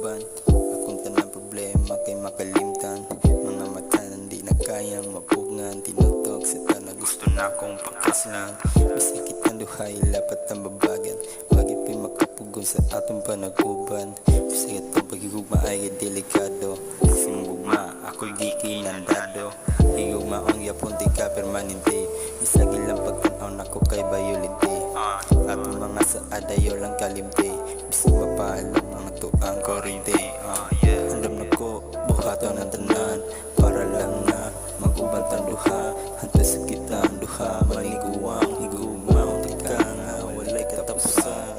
uban. Akong tanang problema kay makalimtan. Mga mata hindi na kayang mapugngan. Tinutok sa tanang gusto na akong pakaslan. Bisag kitang duhay lapat ang babagan. Wagi pa'y makapugon sa atong panaguban. Bisag itong pagigugma ay delikado. Simugma ako'y di kinandado. Higugma ang yapon di ka permanente. Bisag ilang pagtanaw na ko kay bayolite. Atong mga saadayo lang kalimte. Bisag mapaalam ang tuang korente. Andam na ko buhaton ang tanan. Para lang na mag-uban tang duha. Hantas sa kita ang duha. Maliguang higugma di ka nga walay katapusan.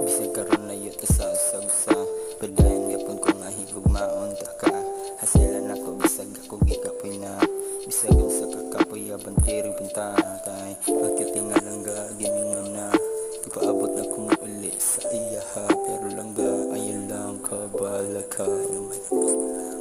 Bisag karon na yun kasausa-usa. Padayon gapon ko nga higugmaon ta ka. Hasilan ako bisag ako gikapoy na. Bisag sa kakapoy abantiri punta kay pagkitingalang gagingon na. Paabot na kung uli sa iyaha. Pero lang ga ayun lang kabala ka.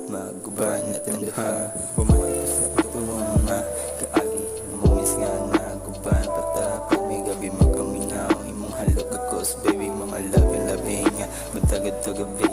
Maguban na tanduha. Pumalit sa tuwang na kaagi. Mumis nga naguban patapag may gabi magaminaw. Imong halok akos baby mga labi-labi nga. Matagad to gabi